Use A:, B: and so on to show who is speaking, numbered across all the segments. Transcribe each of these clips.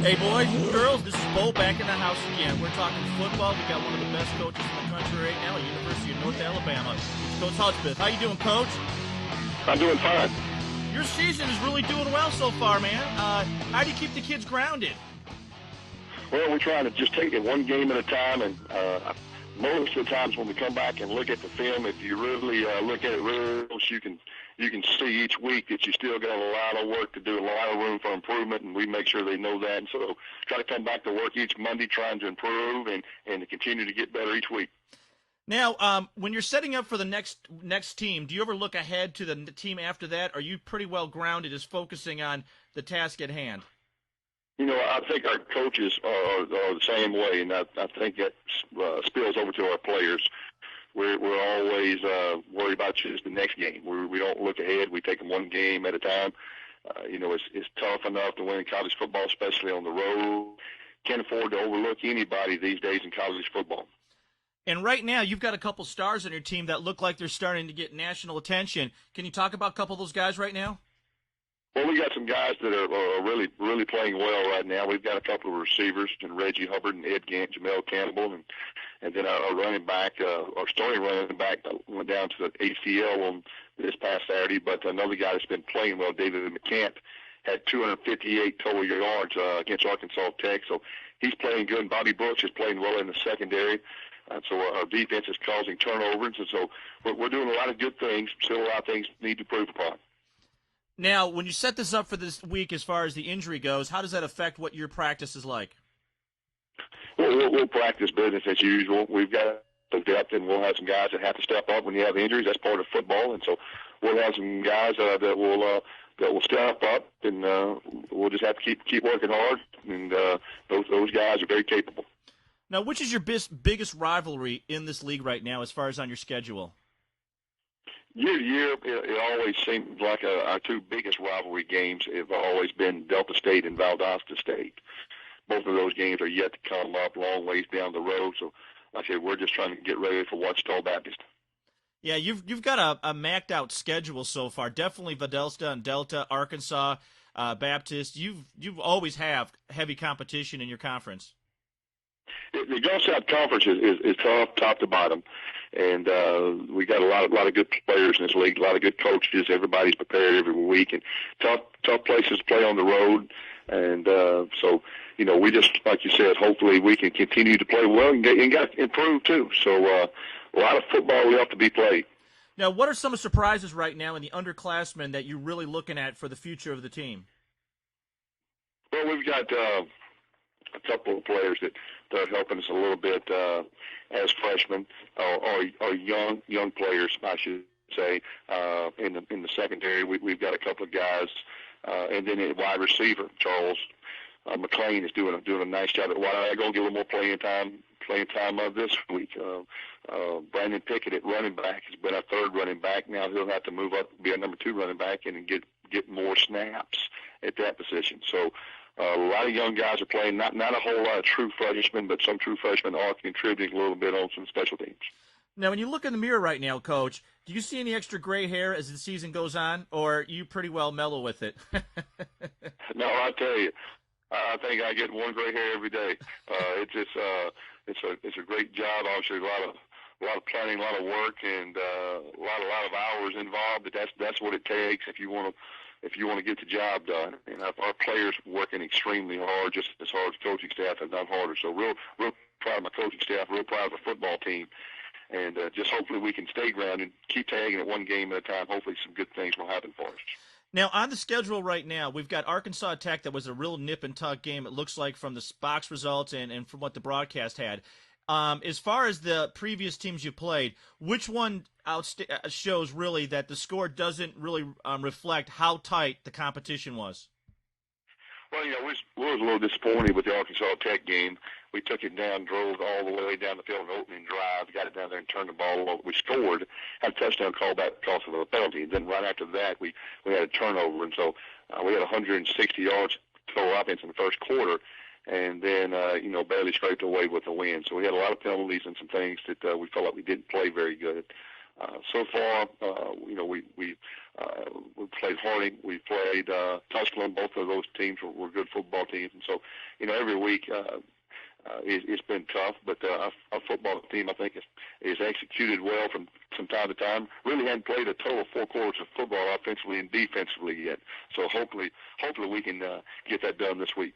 A: Hey, boys and girls, this is Bo back in the house again. We're talking football. We got one of the best coaches in the country right now at University of North Alabama. It's Coach Hudspeth. How you doing, Coach?
B: I'm doing fine.
A: Your season is really doing well so far, man. How do you keep the kids grounded?
B: Well, we're trying to just take it one game at a time, and most of the times when we come back and look at the film, if you really look at it real close, you can see each week that you still got a lot of work to do, a lot of room for improvement, and we make sure they know that. And so try to come back to work each Monday trying to improve and to continue to get better each week.
A: Now, when you're setting up for the next team, do you ever look ahead to the team after that? Or are you pretty well grounded as focusing on the task at hand?
B: You know, I think our coaches are the same way, and I think that spills over to our players. We're always worried about just the next game. We don't look ahead. We take them one game at a time. You know, it's tough enough to win college football, especially on the road. Can't afford to overlook anybody these days in college football.
A: And right now, you've got a couple stars on your team that look like they're starting to get national attention. Can you talk about a couple of those guys right now?
B: Well, we got some guys that are really playing well right now. We've got a couple of receivers, and Reggie Hubbard and Ed Gant, Jamel Campbell, and then our running back, our starting running back went down to the ACL on this past Saturday. But another guy that's been playing well, David McCant, had 258 total yards against Arkansas Tech. So he's playing good. And Bobby Brooks is playing well in the secondary. So our defense is causing turnovers, and so we're doing a lot of good things. Still a lot of things need to improve upon.
A: Now, when you set this up for this week as far as the injury goes, how does that affect what your practice is like?
B: We'll practice business as usual. We've got the depth, and we'll have some guys that have to step up when you have injuries. That's part of football, and so we'll have some guys that will step up, and we'll just have to keep working hard. And those guys are very capable.
A: Now, which is your biggest rivalry in this league right now as far as on your schedule?
B: Year to year, it always seems like our two biggest rivalry games have always been Delta State and Valdosta State. Both of those games are yet to come up, long ways down the road. So, like I said, we're just trying to get ready for Wichita Baptist.
A: Yeah, you've got a macked out schedule so far. Definitely Valdosta and Delta, Arkansas, Baptist. You've always have heavy competition in your conference.
B: The Gulf South Conference is tough, top to bottom, and we got a lot of good players in this league, a lot of good coaches. Everybody's prepared every week, and tough places to play on the road. And so, you know, we just, like you said, hopefully we can continue to play well and get improved too. So a lot of football left to be played.
A: Now, what are some of the surprises right now in the underclassmen that you're really looking at for the future of the team?
B: Well, we've got a couple of players that are helping us a little bit as freshmen or young players, I should say. In the secondary, we've got a couple of guys, and then at wide receiver, Charles McLean is doing a nice job at wide. I'm going to get a little more playing time this week. Brandon Pickett at running back has been our third running back. Now he'll have to move up, be a number 2 running back, and get more snaps at that position. So. A lot of young guys are playing, not a whole lot of true freshmen, but some true freshmen are contributing a little bit on some special teams.
A: Now, when you look in the mirror right now, Coach, do you see any extra gray hair as the season goes on, or are you pretty well mellow with it?
B: No, I tell you, I think I get one gray hair every day. It's a great job. Obviously, a lot of planning, a lot of work, and a lot of hours involved. But that's what it takes if you want to get the job done. And our players working extremely hard, just as hard as coaching staff have done harder. So real proud of my coaching staff, real proud of the football team. And just hopefully we can stay grounded, keep taking it one game at a time. Hopefully some good things will happen for us.
A: Now, on the schedule right now, we've got Arkansas Tech. That was a real nip-and-tuck game, it looks like, from the box results and from what the broadcast had. As far as the previous teams you played, which one shows really that the score doesn't really reflect how tight the competition was?
B: Well, you know, we was a little disappointed with the Arkansas Tech game. We took it down, drove all the way down the field in the opening drive, got it down there and turned the ball over. We scored, had a touchdown call back because of a penalty. And then right after that, we had a turnover. And so we had 160 yards total offense in the first quarter. And then, barely scraped away with the win. So we had a lot of penalties and some things that we felt like we didn't play very good. So far, we played Harding, we played Tusculum. Both of those teams were good football teams, and so every week it's been tough. But our football team, I think, is executed well from time to time. Really hadn't played a total of 4 quarters of football offensively and defensively yet. So hopefully we can get that done this week.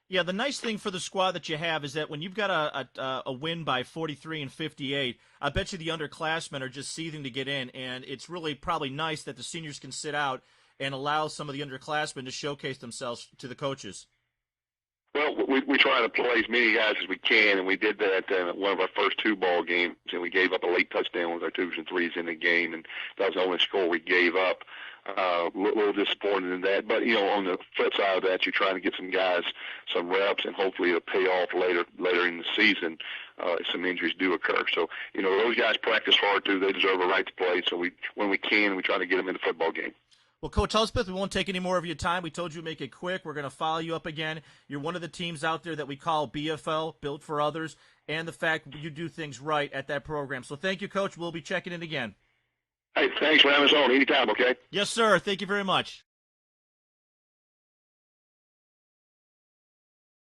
A: Yeah, the nice thing for the squad that you have is that when you've got a win by 43 and 58, I bet you the underclassmen are just seething to get in, and it's really probably nice that the seniors can sit out and allow some of the underclassmen to showcase themselves to the coaches.
B: Well, we try to play as many guys as we can, and we did that in one of our first 2 ball games, and we gave up a late touchdown with our 2s and 3s in the game, and that was the only score we gave up. A little disappointed in that, but on the flip side of that, you're trying to get some guys some reps, and hopefully it'll pay off later in the season. If some injuries do occur, so those guys practice hard too. They deserve a right to play. So when we can, we try to get them in the football game.
A: Well, Coach Hudspeth, we won't take any more of your time. We told you to make it quick. We're going to follow you up again. You're one of the teams out there that we call BFL, Built for Others, and the fact you do things right at that program. So thank you, Coach. We'll be checking in again.
B: Hey, thanks for having us on. Anytime, okay?
A: Yes, sir. Thank you very much.